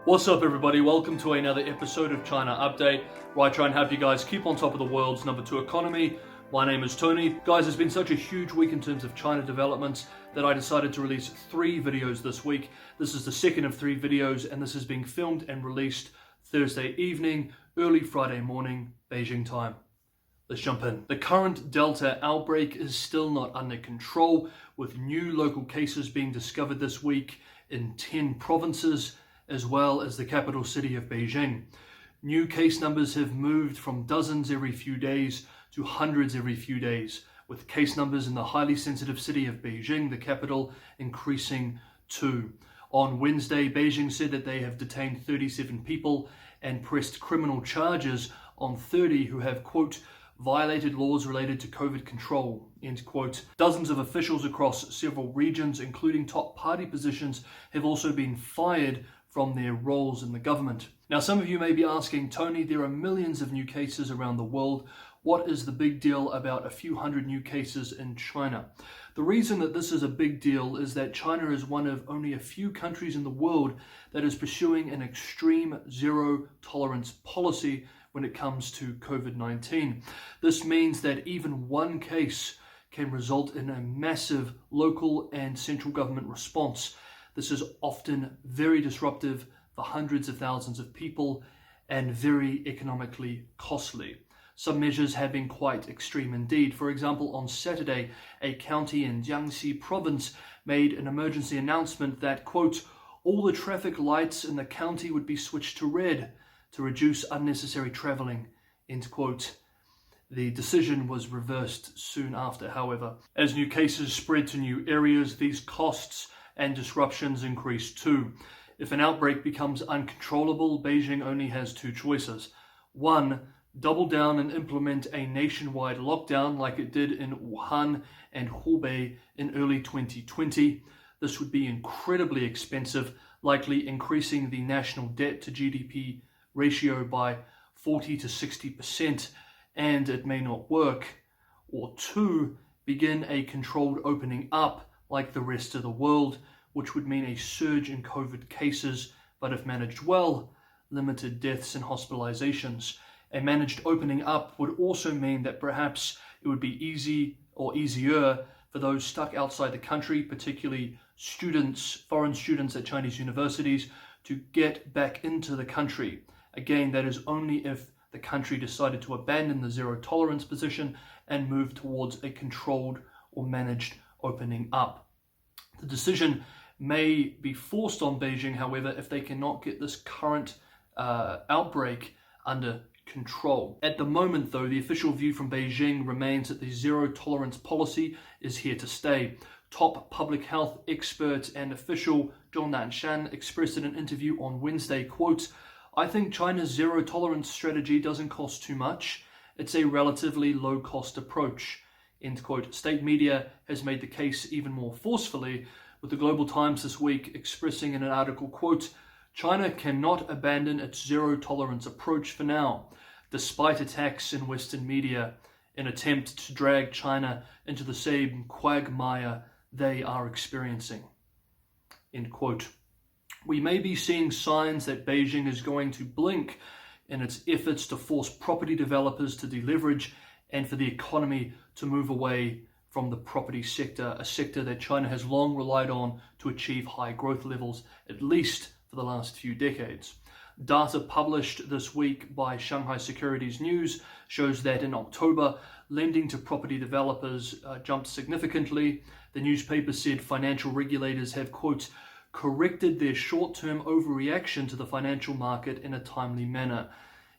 What's up, everybody? Welcome to another episode of China Update, where I try and help you guys keep on top of the world's number 2 economy. My name is Tony. Guys, it's been such a huge week in terms of China developments that I decided to release 3 videos this week. This is the second of 3 videos, and this is being filmed and released Thursday evening, early Friday morning, Beijing time. Let's jump in. The current Delta outbreak is still not under control, with new local cases being discovered this week in 10 provinces, as well as the capital city of Beijing. New case numbers have moved from dozens every few days to hundreds every few days, with case numbers in the highly sensitive city of Beijing, the capital, increasing too. On Wednesday, Beijing said that they have detained 37 people and pressed criminal charges on 30 who have, quote, violated laws related to COVID control, end quote. Dozens of officials across several regions, including top party positions, have also been fired from their roles in the government. Now, some of you may be asking, Tony, there are millions of new cases around the world. What is the big deal about a few hundred new cases in China? The reason that this is a big deal is that China is one of only a few countries in the world that is pursuing an extreme zero tolerance policy when it comes to COVID-19. This means that even one case can result in a massive local and central government response. This is often very disruptive for hundreds of thousands of people and very economically costly. Some measures have been quite extreme indeed. For example, on Saturday, a county in Jiangxi province made an emergency announcement that, quote, all the traffic lights in the county would be switched to red to reduce unnecessary traveling, end quote. The decision was reversed soon after, however. As new cases spread to new areas, these costs and disruptions increase too. If an outbreak becomes uncontrollable, Beijing only has 2 choices. 1, double down and implement a nationwide lockdown like it did in Wuhan and Hubei in early 2020. This would be incredibly expensive, likely increasing the national debt to GDP ratio by 40 to 60%, and it may not work. Or 2, begin a controlled opening up like the rest of the world, which would mean a surge in COVID cases, but if managed well, limited deaths and hospitalizations. A managed opening up would also mean that perhaps it would be easy or easier for those stuck outside the country, particularly students, foreign students at Chinese universities, to get back into the country. Again, that is only if the country decided to abandon the zero tolerance position and move towards a controlled or managed opening up. The decision may be forced on Beijing, however, if they cannot get this current outbreak under control. At the moment, though, the official view from Beijing remains that the zero tolerance policy is here to stay. Top public health expert and official Zhou Nanshan expressed in an interview on Wednesday, quote, I think China's zero tolerance strategy doesn't cost too much. It's a relatively low cost approach, end quote. State media has made the case even more forcefully, with the Global Times this week expressing in an article, quote, China cannot abandon its zero tolerance approach for now, despite attacks in Western media, in an attempt to drag China into the same quagmire they are experiencing, end quote. We may be seeing signs that Beijing is going to blink in its efforts to force property developers to deleverage and for the economy to move away from the property sector, a sector that China has long relied on to achieve high growth levels, at least for the last few decades. Data published this week by Shanghai Securities News shows that in October, lending to property developers jumped significantly. The newspaper said financial regulators have, quote, corrected their short-term overreaction to the financial market in a timely manner,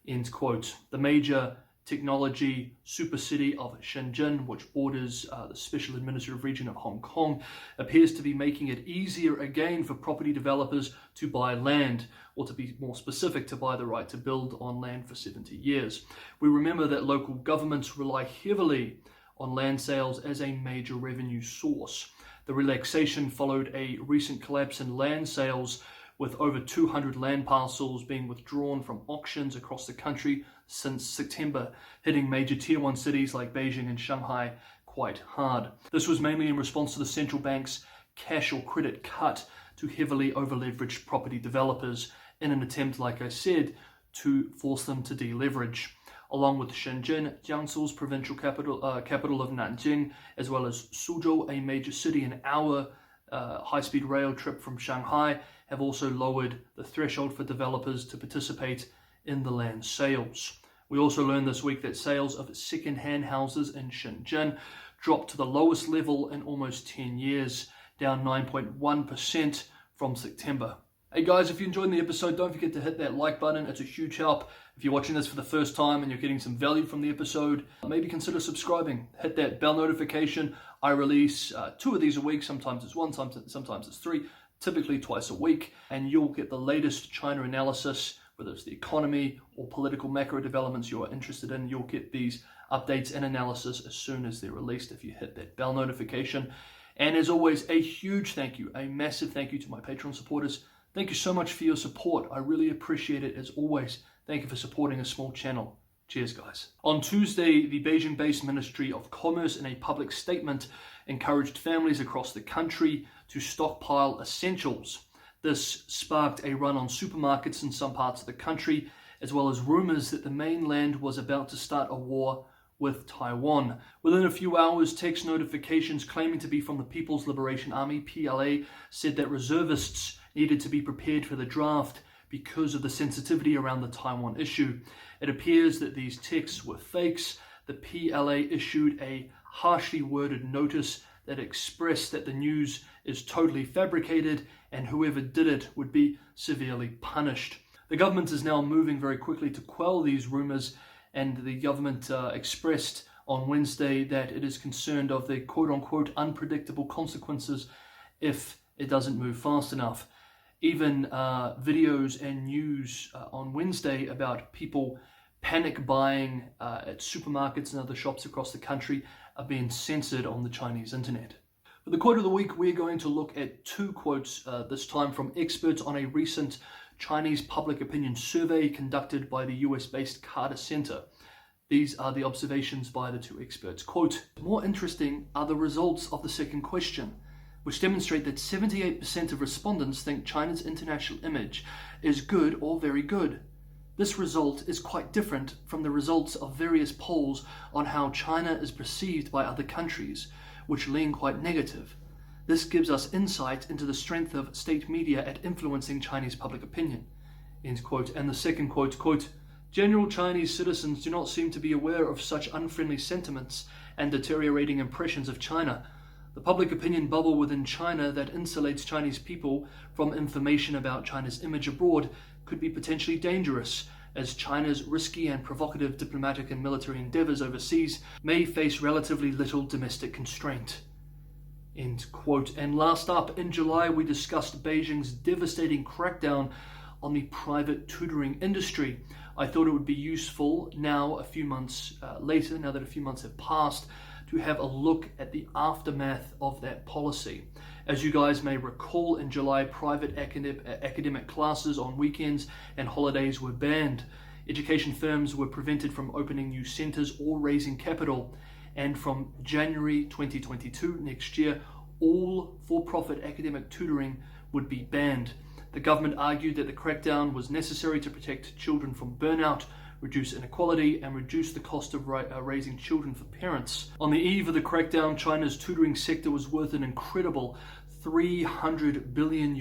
end quote. The major technology supercity of Shenzhen, which borders the special administrative region of Hong Kong, appears to be making it easier again for property developers to buy land, or to be more specific, to buy the right to build on land for 70 years. We remember that local governments rely heavily on land sales as a major revenue source. The relaxation followed a recent collapse in land sales, with over 200 land parcels being withdrawn from auctions across the country since September, hitting major Tier 1 cities like Beijing and Shanghai quite hard. This was mainly in response to the central bank's cash or credit cut to heavily over-leveraged property developers in an attempt, like I said, to force them to deleverage. Along with Shenzhen, Jiangsu's provincial capital of Nanjing, as well as Suzhou, a major city, an hour high-speed rail trip from Shanghai, have also lowered the threshold for developers to participate in the land sales. We also learned this week that sales of second-hand houses in Shenzhen dropped to the lowest level in almost 10 years, down 9.1% from September. Hey guys, if you're enjoying the episode, don't forget to hit that like button. It's a huge help. If you're watching this for the first time and you're getting some value from the episode, maybe consider subscribing. Hit that bell notification. I release 2 of these a week. Sometimes it's 1, sometimes it's 3, typically twice a week. And you'll get the latest China analysis, whether it's the economy or political macro developments you're interested in. You'll get these updates and analysis as soon as they're released if you hit that bell notification. And as always, a huge thank you, a massive thank you to my Patreon supporters. Thank you so much for your support. I really appreciate it as always. Thank you for supporting a small channel. Cheers, guys. On Tuesday, the Beijing-based Ministry of Commerce, in a public statement, encouraged families across the country to stockpile essentials. This sparked a run on supermarkets in some parts of the country, as well as rumors that the mainland was about to start a war with Taiwan. Within a few hours, text notifications claiming to be from the People's Liberation Army, PLA, said that reservists needed to be prepared for the draft because of the sensitivity around the Taiwan issue. It appears that these texts were fakes. The PLA issued a harshly worded notice that expressed that the news is totally fabricated and whoever did it would be severely punished. The government is now moving very quickly to quell these rumors, and the government expressed on Wednesday that it is concerned of the quote-unquote unpredictable consequences if it doesn't move fast enough. Even videos and news on Wednesday about people panic buying at supermarkets and other shops across the country are being censored on the Chinese internet. For the quote of the week, we're going to look at 2 quotes, this time from experts on a recent Chinese public opinion survey conducted by the US-based Carter Center. These are the observations by the 2 experts. Quote, "More interesting are the results of the second question, which demonstrate that 78% of respondents think China's international image is good or very good. This result is quite different from the results of various polls on how China is perceived by other countries, which lean quite negative. This gives us insight into the strength of state media at influencing Chinese public opinion." End quote. And the second quote, quote, "General Chinese citizens do not seem to be aware of such unfriendly sentiments and deteriorating impressions of China. The public opinion bubble within China that insulates Chinese people from information about China's image abroad could be potentially dangerous, as China's risky and provocative diplomatic and military endeavors overseas may face relatively little domestic constraint." End quote. And last up, in July, we discussed Beijing's devastating crackdown on the private tutoring industry. I thought it would be useful now, a few months later, now that a few months have passed, to have a look at the aftermath of that policy. As you guys may recall, in July, private academic classes on weekends and holidays were banned. Education firms were prevented from opening new centers or raising capital. And from January 2022, next year, all for-profit academic tutoring would be banned. The government argued that the crackdown was necessary to protect children from burnout, reduce inequality, and reduce the cost of raising children for parents. On the eve of the crackdown, China's tutoring sector was worth an incredible $300 billion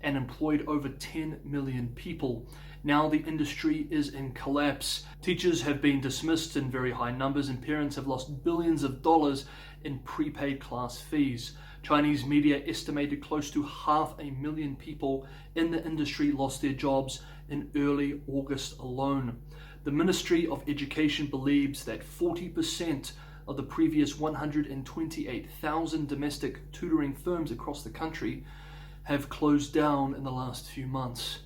and employed over 10 million people. Now the industry is in collapse. Teachers have been dismissed in very high numbers, and parents have lost billions of dollars in prepaid class fees. Chinese media estimated close to 500,000 people in the industry lost their jobs in early August alone. The Ministry of Education believes that 40% of the previous 128,000 domestic tutoring firms across the country have closed down in the last few months.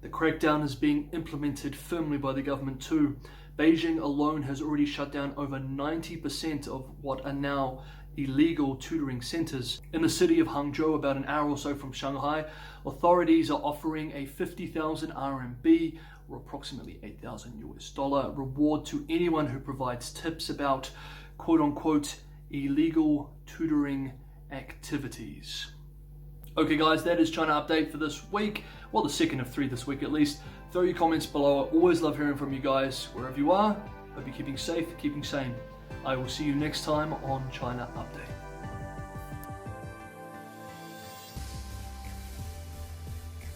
The crackdown is being implemented firmly by the government too. Beijing alone has already shut down over 90% of what are now illegal tutoring centers. In the city of Hangzhou, about an hour or so from Shanghai, authorities are offering a 50,000 RMB, or approximately $8,000 reward to anyone who provides tips about quote-unquote illegal tutoring activities. Okay guys, that is China Update for this week. Well, the second of 3 this week at least. Throw your comments below. I always love hearing from you guys, wherever you are. Hope you're keeping safe, keeping sane. I will see you next time on China Update.